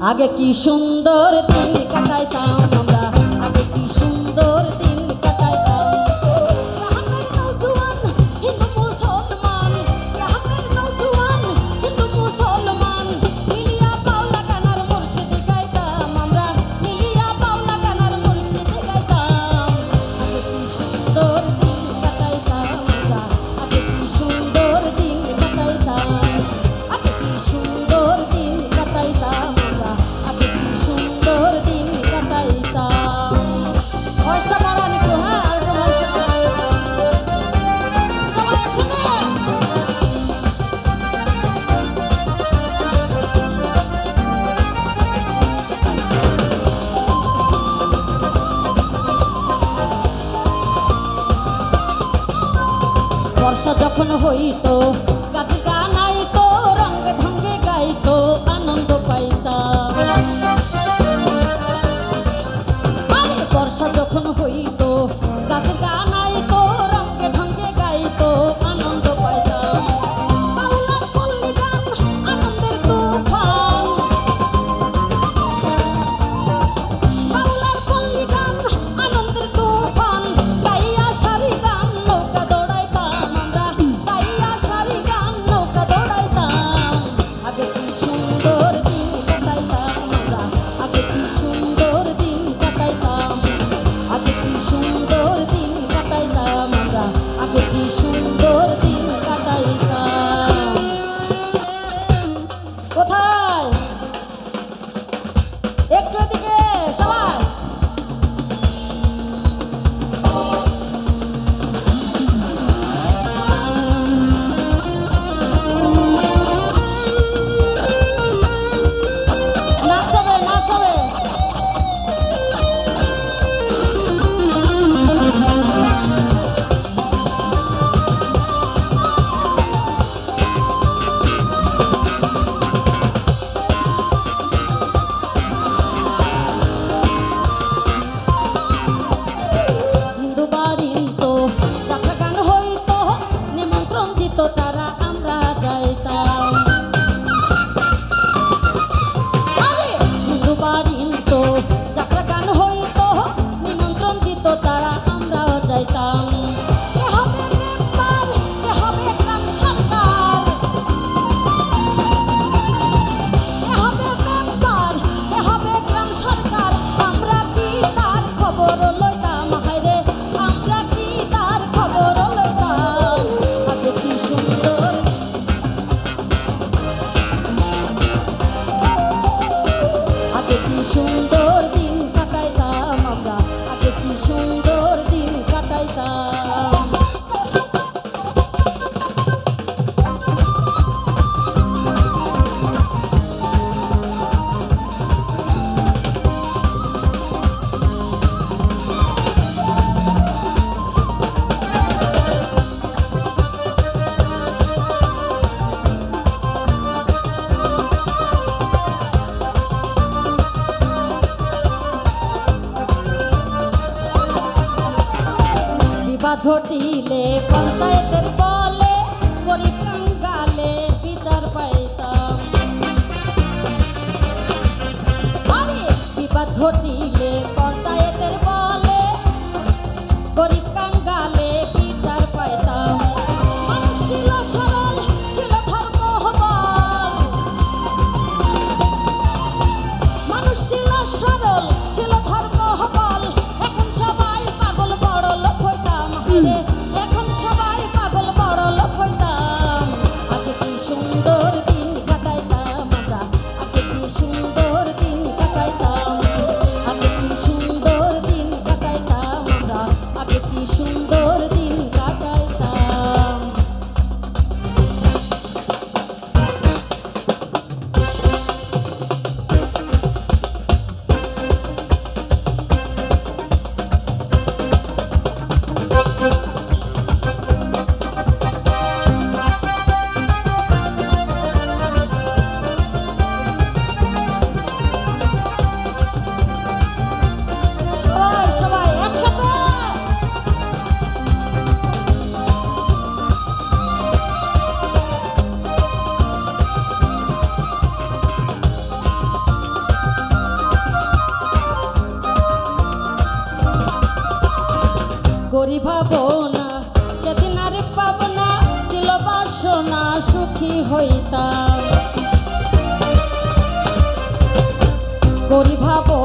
আগে কি সুন্দর দিন কাটাইতাম আমরা, আগে কি সুন্দর দিন কাটাইতাম। গ্রামের নওজোয়ান হিন্দু মুসলমান, গ্রামের নওজোয়ান হিন্দু মুসলমান মিলিয়া বাউলা গানার মুর্শিদি গাইতাম আমরা, মিলিয়া বাউলা গানার মুর্শিদি গাইতাম। আগে কি সুন্দর দিন কাটাইতাম আমরা, আগে কি সুন্দর দিন কাটাইতাম, আগে কি সুন্দর দিন কাটাইতাম আমরা, আগে কি সুন্দর দিন কাটাইতাম। ভয়েসটা বাড়ান একটু, হ্যাঁ আর একটু ভয়েসটা সবাই একসাথে। বর্ষা যখন হইতো গাছে গান আইতো, রঙে ঢঙ্গে গাইতো আনন্দ পাইতাম। আরে বর্ষা যখন হইতো গাছে গান আইতো, রঙে ঢঙ্গে গাইতো আনন্দ পাইতাম। বাউলার পল্লী গান আনন্দের তুফান, বাউলার পল্লী গান আনন্দের তুফান, গাইয়া সারি গান নৌকা দৌড়াইতাম আমরা, গাইয়া সারি গান নৌকা দৌড়াইতাম। আগে কি সুন্দর দিন কাটাইতাম আমরা, আগে কি সুন্দর দিন কাটাইতাম, আগে কি সুন্দর দিন কাটাইতাম আমরা, আগে কি সুন্দর দিন কাটাইতাম। কোথায় একটু এদিকে সবাই। নাচ হবে, নাচ হবে। হিন্দু বাড়িতো যাত্রা গান হইতো, নিমন্ত্রণ দিত তারা আমরা যাইতাম। আরে হিন্দু বাড়িতো যাত্রা গান হইতো, নিমন্ত্রণ দিত তারা আমরাও যাইতাম। কে হবে মেম্বার, কে হবে গ্রাম সরকার, কে হবে মেম্বার, কে হবে গ্রাম সরকার, আমরা কি তার খবর লইতাম হায়রে, আমরা কি তার খবর লইতাম। আগে কি সুন্দর, আগে কি সুন্দর দিন কাটাইতাম আমরা, আগে কি সুন্দর দিন কাটাইতাম। বিবাদ ঘটিলে পঞ্চায়েতের বলে, গরিব কাঙ্গালে বিচার পাইতাম। আরে বিবাদ ঘটিলে পঞ্চায়েতের বলে, গরিব কাঙ্গালে বিচার পাইতাম। মানুষ ছিল সরল, ছিল ধর্মবল, মানুষ ছিল সরল, ছিল ধর্মবল। এখন সবাই পাগল বড় লোক হইতাম হায়রে, এখন সবাই পাগল বড় লোক হইতাম। আগে কি সুন্দর দিন কাটাইতাম আমরা, আগে কি সুন্দর দিন কাটাইতাম, আগে কি সুন্দর দিন কাটাইতাম আমরা, আগে কি সুন্দর দিন কাটাইতাম। Thank you. করি ভাবনা সেদিন আর পাবো না ছিল বাসনা সুখী হইতাম করি ভাবো